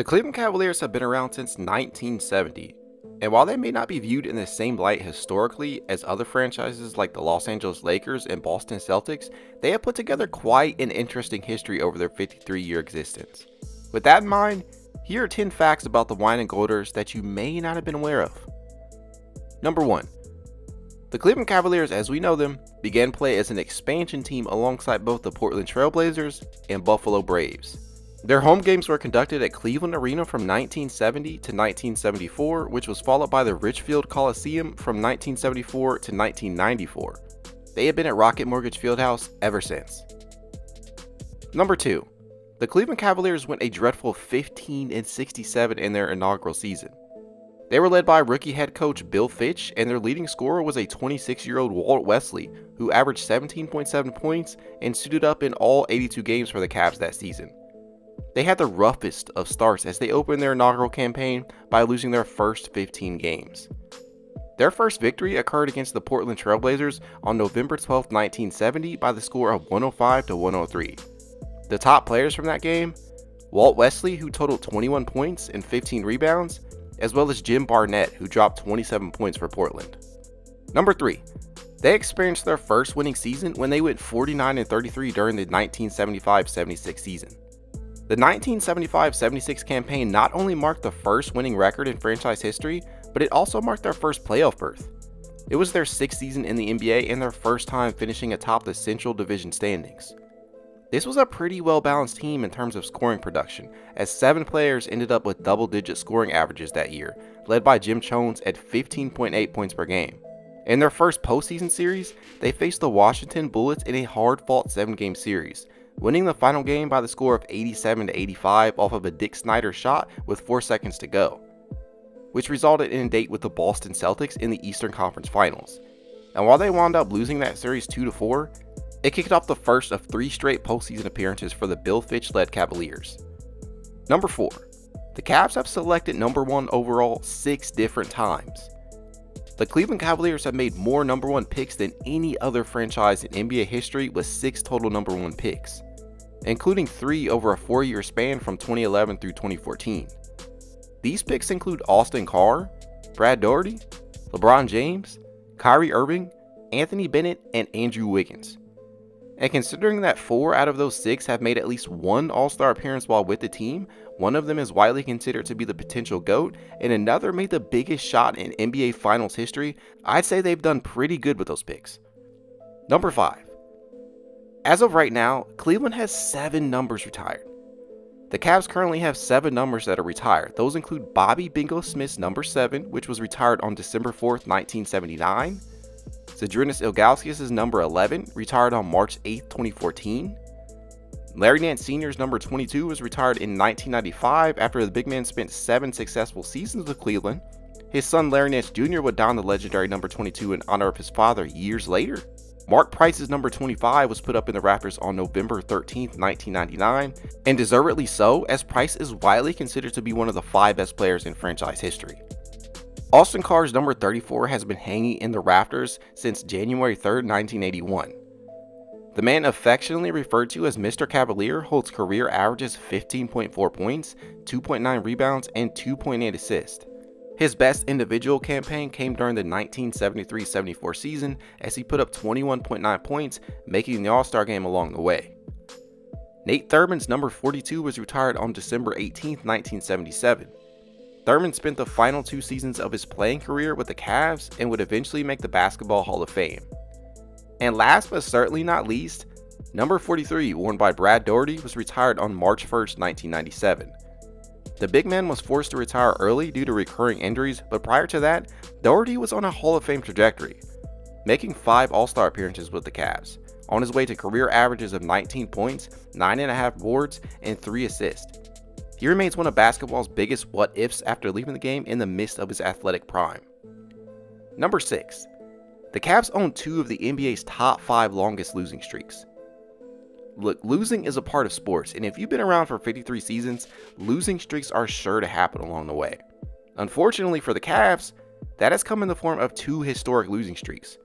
The Cleveland Cavaliers have been around since 1970, and while they may not be viewed in the same light historically as other franchises like the Los Angeles Lakers and Boston Celtics, they have put together quite an interesting history over their 53-year existence. With that in mind, here are 10 facts about the Wine and Golders that you may not have been aware of. Number 1. The Cleveland Cavaliers, as we know them, began play as an expansion team alongside both the Portland Trail Blazers and Buffalo Braves. Their home games were conducted at Cleveland Arena from 1970 to 1974, which was followed by the Richfield Coliseum from 1974 to 1994. They have been at Rocket Mortgage Fieldhouse ever since. Number 2. The Cleveland Cavaliers went a dreadful 15-67 in their inaugural season. They were led by rookie head coach Bill Fitch, and their leading scorer was a 26-year-old Walt Wesley, who averaged 17.7 points and suited up in all 82 games for the Cavs that season. They had the roughest of starts as they opened their inaugural campaign by losing their first 15 games. Their first victory occurred against the Portland Trail Blazers on November 12, 1970 by the score of 105-103. The top players from that game: Walt Wesley, who totaled 21 points and 15 rebounds, as well as Jim Barnett, who dropped 27 points for Portland. Number 3. They experienced their first winning season when they went 49-33 during the 1975-76 season. The 1975-76 campaign not only marked the first winning record in franchise history, but it also marked their first playoff berth. It was their 6th season in the NBA and their first time finishing atop the Central Division standings. This was a pretty well-balanced team in terms of scoring production, as 7 players ended up with double-digit scoring averages that year, led by Jim Chones at 15.8 points per game. In their first postseason series, they faced the Washington Bullets in a hard-fought 7-game series, winning the final game by the score of 87-85 off of a Dick Snyder shot with 4 seconds to go, which resulted in a date with the Boston Celtics in the Eastern Conference Finals. And while they wound up losing that series 2-4, it kicked off the first of 3 straight postseason appearances for the Bill Fitch-led Cavaliers. Number 4. The Cavs have selected number 1 overall 6 different times. The Cleveland Cavaliers have made more number 1 picks than any other franchise in NBA history, with 6 total number 1 picks, including 3 over a 4-year span from 2011 through 2014. These picks include Austin Carr, Brad Daugherty, LeBron James, Kyrie Irving, Anthony Bennett, and Andrew Wiggins. And considering that 4 out of those 6 have made at least 1 All-Star appearance while with the team, one of them is widely considered to be the potential GOAT, and another made the biggest shot in NBA Finals history, I'd say they've done pretty good with those picks. Number 5. As of right now, Cleveland has 7 numbers retired. The Cavs currently have 7 numbers that are retired. Those include Bobby Bingo Smith's number 7, which was retired on December 4th, 1979. Zydrunas Ilgauskas' number 11, retired on March 8, 2014. Larry Nance Sr.'s number 22 was retired in 1995 after the big man spent 7 successful seasons with Cleveland. His son Larry Nance Jr. would don the legendary number 22 in honor of his father years later. Mark Price's number 25 was put up in the rafters on November 13, 1999, and deservedly so, as Price is widely considered to be one of the 5 best players in franchise history. Austin Carr's number 34 has been hanging in the rafters since January 3, 1981. The man affectionately referred to as Mr. Cavalier holds career averages 15.4 points, 2.9 rebounds, and 2.8 assists. His best individual campaign came during the 1973-74 season as he put up 21.9 points, making the All-Star game along the way. Nate Thurman's number 42 was retired on December 18, 1977. Thurman spent the final 2 seasons of his playing career with the Cavs and would eventually make the Basketball Hall of Fame. And last but certainly not least, number 43, worn by Brad Daugherty, was retired on March 1st, 1997. The big man was forced to retire early due to recurring injuries, but prior to that, Daugherty was on a Hall of Fame trajectory, making 5 All-Star appearances with the Cavs, on his way to career averages of 19 points, 9.5 boards, and 3 assists. He remains one of basketball's biggest what-ifs after leaving the game in the midst of his athletic prime. Number 6. The Cavs own 2 of the NBA's top 5 longest losing streaks. Look, losing is a part of sports, and if you've been around for 53 seasons, losing streaks are sure to happen along the way. Unfortunately for the Cavs, that has come in the form of 2 historic losing streaks.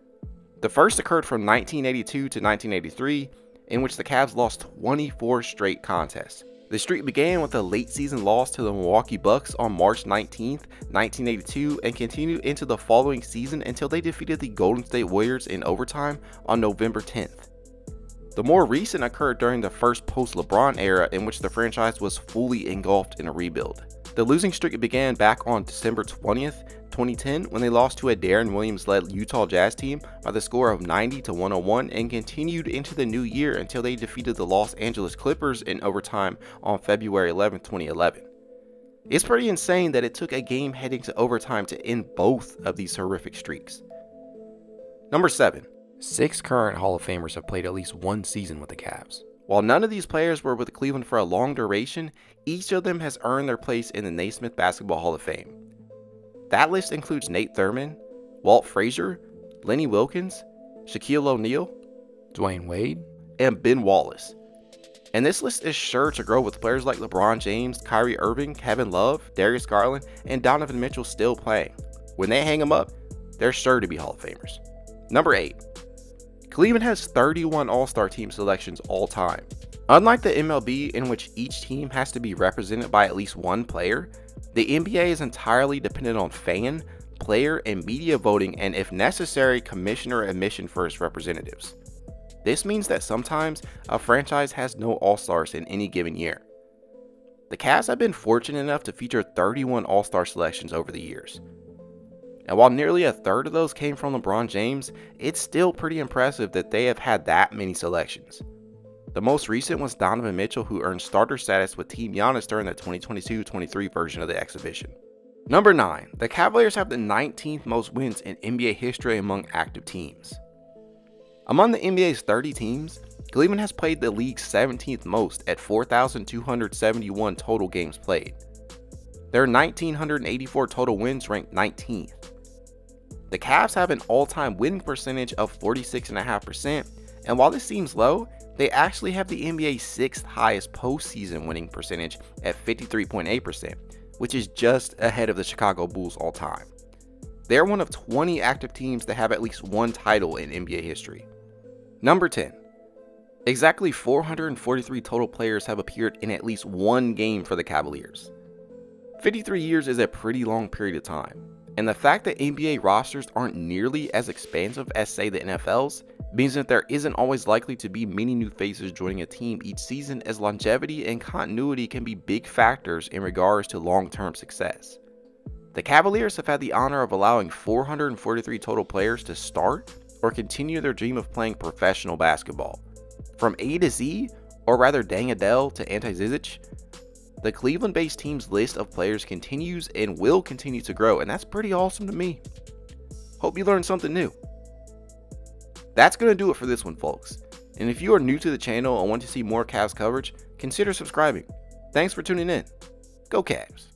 The first occurred from 1982 to 1983, in which the Cavs lost 24 straight contests. The streak began with a late season loss to the Milwaukee Bucks on March 19th, 1982, and continued into the following season until they defeated the Golden State Warriors in overtime on November 10th. The more recent occurred during the first post-LeBron era, in which the franchise was fully engulfed in a rebuild. The losing streak began back on December 20th, 2010, when they lost to a Darren Williams-led Utah Jazz team by the score of 90-101, and continued into the new year until they defeated the Los Angeles Clippers in overtime on February 11, 2011. It's pretty insane that it took a game heading to overtime to end both of these horrific streaks. Number 7. 6 current Hall of Famers have played at least one season with the Cavs. While none of these players were with Cleveland for a long duration, each of them has earned their place in the Naismith Basketball Hall of Fame. That list includes Nate Thurmond, Walt Frazier, Lenny Wilkens, Shaquille O'Neal, Dwayne Wade, and Ben Wallace. And this list is sure to grow with players like LeBron James, Kyrie Irving, Kevin Love, Darius Garland, and Donovan Mitchell still playing. When they hang them up, they're sure to be Hall of Famers. Number 8. Cleveland has 31 All-Star team selections all time. Unlike the MLB, in which each team has to be represented by at least one player, the NBA is entirely dependent on fan, player, and media voting, and if necessary, commissioner admission for its representatives. This means that sometimes a franchise has no All-Stars in any given year. The Cavs have been fortunate enough to feature 31 All-Star selections over the years. And while nearly a third of those came from LeBron James, it's still pretty impressive that they have had that many selections. The most recent was Donovan Mitchell, who earned starter status with Team Giannis during the 2022-23 version of the exhibition. Number 9. The Cavaliers have the 19th most wins in NBA history among active teams. Among the NBA's 30 teams, Cleveland has played the league's 17th most at 4,271 total games played. Their 1,984 total wins ranked 19th. The Cavs have an all-time winning percentage of 46.5%, and while this seems low, they actually have the NBA's 6th highest postseason winning percentage at 53.8%, which is just ahead of the Chicago Bulls all time. They're one of 20 active teams that have at least one title in NBA history. Number 10. Exactly 443 total players have appeared in at least one game for the Cavaliers. 53 years is a pretty long period of time, and the fact that NBA rosters aren't nearly as expansive as, say, the NFL's means that there isn't always likely to be many new faces joining a team each season, as longevity and continuity can be big factors in regards to long-term success. The Cavaliers have had the honor of allowing 443 total players to start or continue their dream of playing professional basketball. From A to Z, or rather Dang Adele to Ante Zizic, the Cleveland-based team's list of players continues and will continue to grow, and that's pretty awesome to me. Hope you learned something new. That's going to do it for this one, folks. And if you are new to the channel and want to see more Cavs coverage, consider subscribing. Thanks for tuning in. Go Cavs!